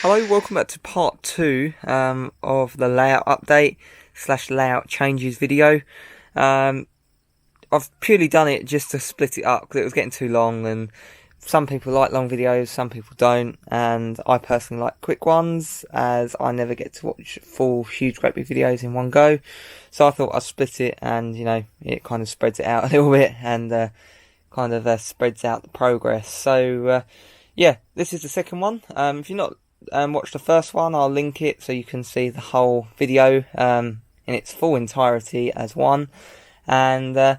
Hello, welcome back to part 2 of the layout update / layout changes video. I've purely done it just to split it up because it was getting too long, and some people like long videos, some people don't, and I personally like quick ones as I never get to watch full huge great big videos in one go. So I thought I'd split it, and it kind of spreads it out a little bit and spreads out the progress. So yeah, this is the second one. If you're not watched the first one, I'll link it so you can see the whole video in its full entirety as one. And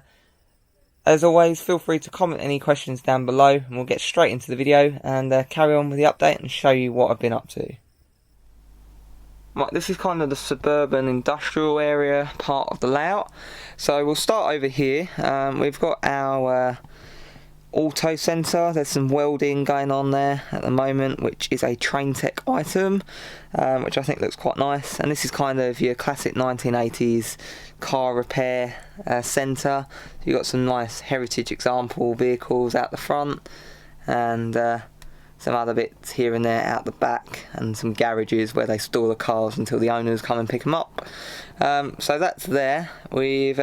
as always, feel free to comment any questions down below, and we'll get straight into the video and carry on with the update and show you what I've been up to. Right, this is kind of the suburban industrial area part of the layout. So we'll start over here. We've got our auto centre. There's some welding going on there at the moment, which is a train tech item, which I think looks quite nice. And this is kind of your classic 1980s car repair centre. You've got some nice heritage example vehicles out the front, and some other bits here and there out the back, and some garages where they store the cars until the owners come and pick them up. So that's there. We've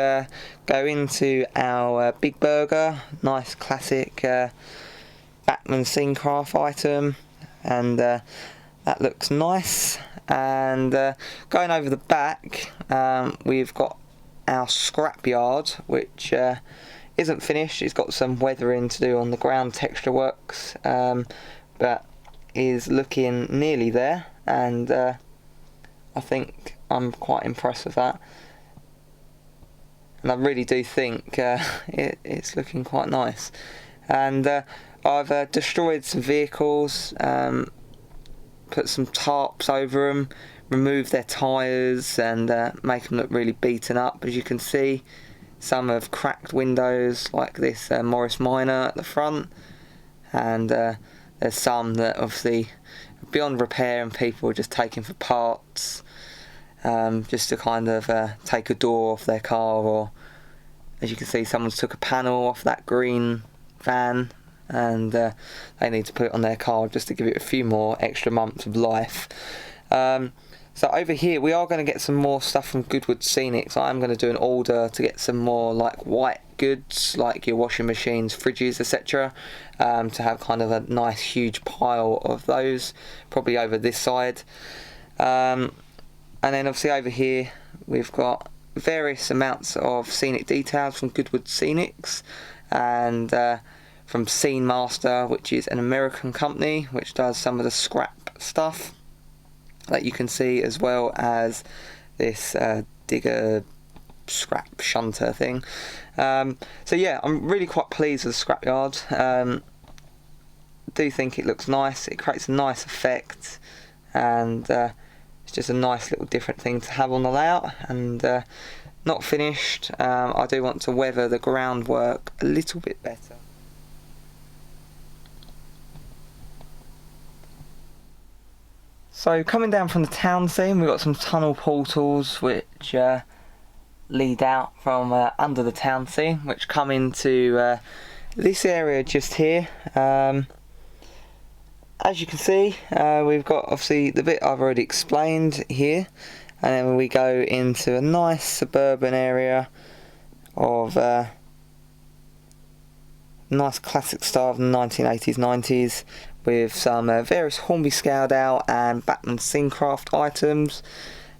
go into our Big Burger, nice classic Bachmann Scenecraft item, and that looks nice. And going over the back, we've got our scrapyard, which isn't finished. It's got some weathering to do on the ground texture works, but is looking nearly there, and I think I'm quite impressed with that, and I really do think it's looking quite nice. And I've destroyed some vehicles, put some tarps over them, removed their tyres, and make them look really beaten up. As you can see, some have cracked windows, like this Morris Minor at the front, and there's some that obviously are beyond repair and people are just taking for parts, just to kind of take a door off their car, or as you can see, someone's took a panel off that green van, and they need to put it on their car just to give it a few more extra months of life. So over here we are going to get some more stuff from Goodwood Scenics. I'm going to do an order to get some more like white goods, like your washing machines, fridges, etc., to have kind of a nice huge pile of those, probably over this side. And then obviously over here we've got various amounts of scenic details from Goodwood Scenics, and from Scene Master, which is an American company which does some of the scrap stuff that you can see, as well as this digger scrap shunter thing. So yeah, I'm really quite pleased with the scrapyard. Do think it looks nice. It creates a nice effect, and it's just a nice little different thing to have on the layout. And not finished. I do want to weather the groundwork a little bit better. So coming down from the town scene, we've got some tunnel portals which lead out from under the town scene, which come into this area just here. As you can see, we've got obviously the bit I've already explained here, and then we go into a nice suburban area of nice classic style of the 1980s, 90s, with some various Hornby scaled out and Bachmann Scenecraft items.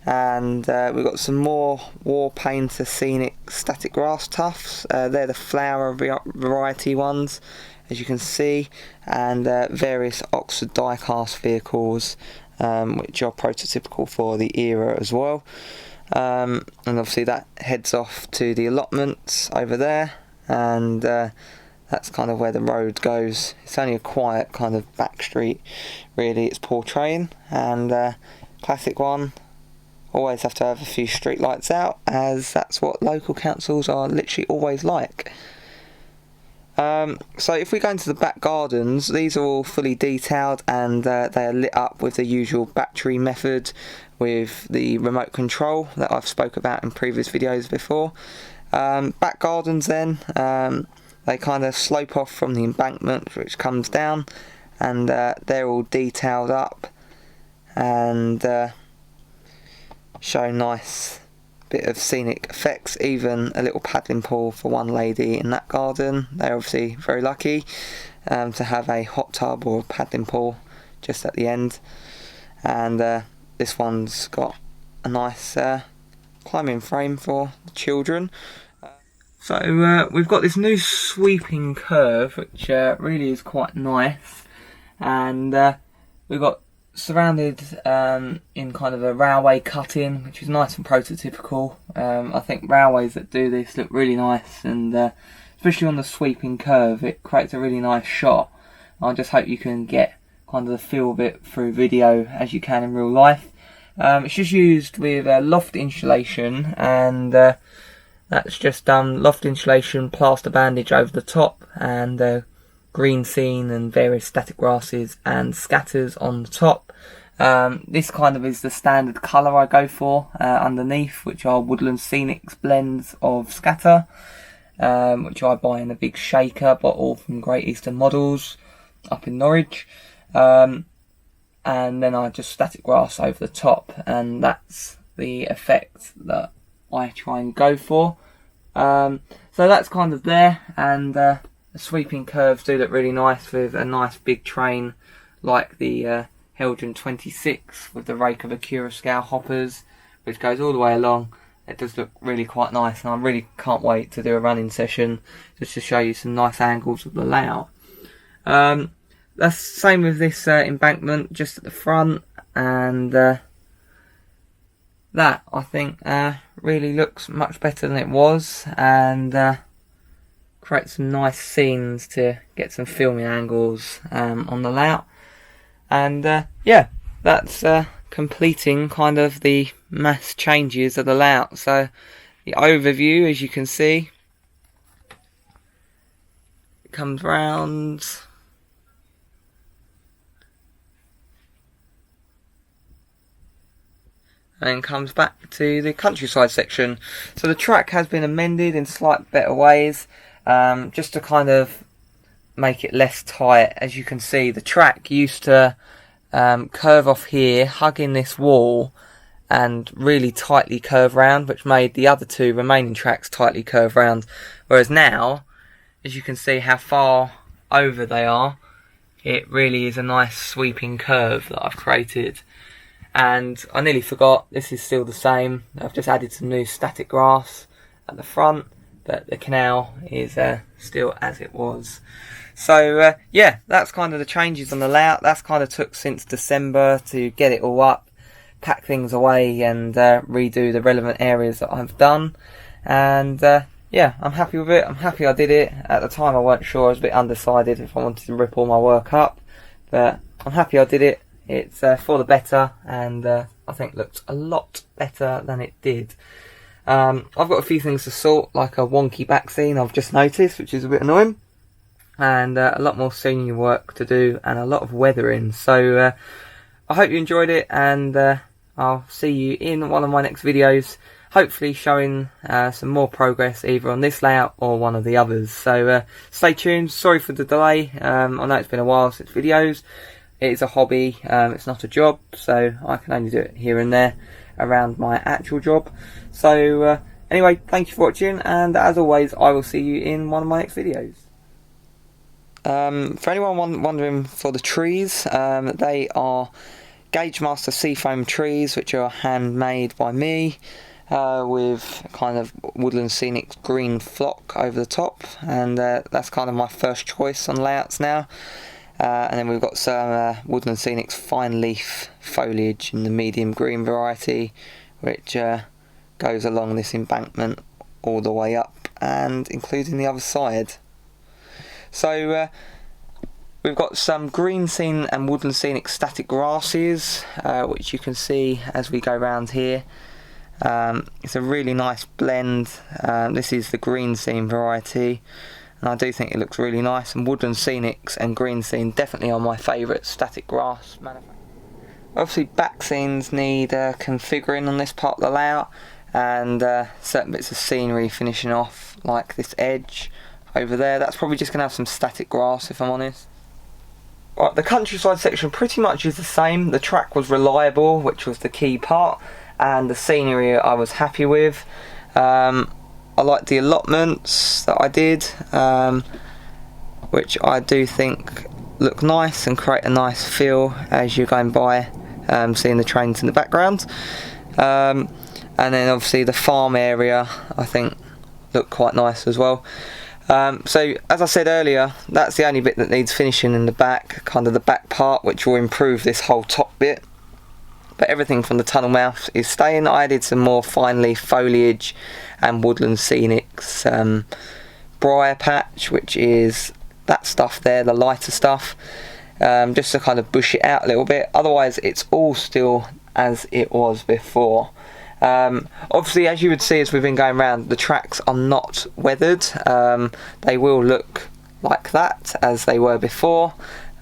And we've got some more War Painter Scenic static grass tufts. They're the flower variety ones, as you can see, and various Oxford die-cast vehicles, which are prototypical for the era as well. And obviously that heads off to the allotments over there, and that's kind of where the road goes. It's only a quiet kind of back street, really, it's portraying. And classic one, always have to have a few street lights out, as that's what local councils are literally always like. So if we go into the back gardens, these are all fully detailed, and they are lit up with the usual battery method with the remote control that I've spoke about in previous videos before. Back gardens then, they kind of slope off from the embankment which comes down, and they're all detailed up and show nice bit of scenic effects. Even a little paddling pool for one lady in that garden. They're obviously very lucky to have a hot tub or a paddling pool just at the end. And this one's got a nice climbing frame for the children. So we've got this new sweeping curve, which really is quite nice, and we've got surrounded in kind of a railway cut-in, which is nice and prototypical. I think railways that do this look really nice, and especially on the sweeping curve, it creates a really nice shot. I just hope you can get kind of the feel of it through video as you can in real life. It's just used with Loft insulation, and that's just Loft insulation, plaster bandage over the top, and green scene and various static grasses and scatters on the top. This kind of is the standard colour I go for underneath, which are Woodland Scenics blends of scatter, which I buy in a big shaker bottle from Great Eastern Models up in Norwich. And then I just static grass over the top, and that's the effect that I try and go for. So that's kind of there, and the sweeping curves do look really nice with a nice big train like the Helgen 26 with the rake of Acura scale hoppers, which goes all the way along. It does look really quite nice, and I really can't wait to do a running session just to show you some nice angles of the layout. That's the same with this embankment just at the front, and that I think really looks much better than it was, and creates some nice scenes to get some filming angles on the layout. And yeah, that's completing kind of the mass changes of the layout. So the overview, as you can see, it comes round. And comes back to the countryside section. So the track has been amended in slight better ways, just to kind of make it less tight. As you can see, the track used to curve off here, hugging this wall, and really tightly curve round, which made the other two remaining tracks tightly curve round. Whereas now, as you can see how far over they are, it really is a nice sweeping curve that I've created. And I nearly forgot, this is still the same. I've just added some new static grass at the front, but the canal is still as it was. So yeah, that's kind of the changes on the layout. That's kind of took since December to get it all up, pack things away, and redo the relevant areas that I've done. And yeah, I'm happy with it. I'm happy I did it. At the time I weren't sure, I was a bit undecided if I wanted to rip all my work up, but I'm happy I did it. It's for the better, and I think looked a lot better than it did. I've got a few things to sort, like a wonky back scene I've just noticed, which is a bit annoying, and a lot more senior work to do, and a lot of weathering. So I hope you enjoyed it, and I'll see you in one of my next videos, hopefully showing some more progress either on this layout or one of the others. So stay tuned. Sorry for the delay. I know it's been a while since videos. It is a hobby, it's not a job, so I can only do it here and there around my actual job. So anyway, thank you for watching, and as always, I will see you in one of my next videos. For anyone wondering for the trees, they are Gauge Master Seafoam trees, which are handmade by me, with kind of Woodland Scenics green flock over the top, and that's kind of my first choice on layouts now. And then we've got some Woodland Scenics fine leaf foliage in the medium green variety, which goes along this embankment all the way up and including the other side. So we've got some green scene and Woodland Scenic static grasses, which you can see as we go round here. It's a really nice blend. This is the green scene variety, and I do think it looks really nice. And Woodland Scenics and green scene definitely are my favourite static grass manufacturers. Obviously back scenes need configuring on this part of the layout, and certain bits of scenery finishing off, like this edge over there. That's probably just going to have some static grass, if I'm honest. Right, the countryside section pretty much is the same. The track was reliable, which was the key part, and the scenery I was happy with. I like the allotments that I did, which I do think look nice and create a nice feel as you're going by, seeing the trains in the background. And then obviously the farm area I think looked quite nice as well. So as I said earlier, that's the only bit that needs finishing in the back, kind of the back part, which will improve this whole top bit. But everything from the tunnel mouth is staying. I added some more fine leaf foliage and woodland scenics, briar patch, which is that stuff there, the lighter stuff, just to kind of bush it out a little bit. Otherwise it's all still as it was before. Obviously, as you would see as we've been going around, the tracks are not weathered. They will look like that as they were before,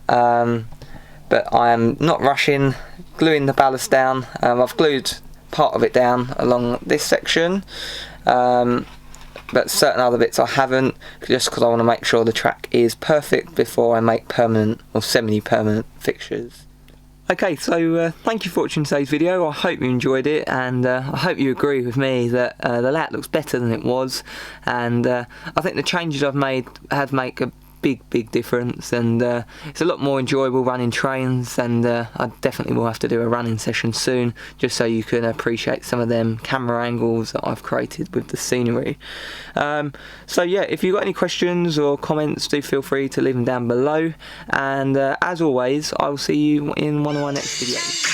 but I am not rushing, gluing the ballast down. I've glued part of it down along this section, but certain other bits I haven't, just because I want to make sure the track is perfect before I make permanent or semi-permanent fixtures. Okay, so thank you for watching today's video. I hope you enjoyed it, and I hope you agree with me that the layout looks better than it was, and I think the changes I've made have made a big difference, and it's a lot more enjoyable running trains, and I definitely will have to do a running session soon, just so you can appreciate some of them camera angles that I've created with the scenery. So yeah, if you've got any questions or comments, do feel free to leave them down below, and as always, I will see you in one of my next videos.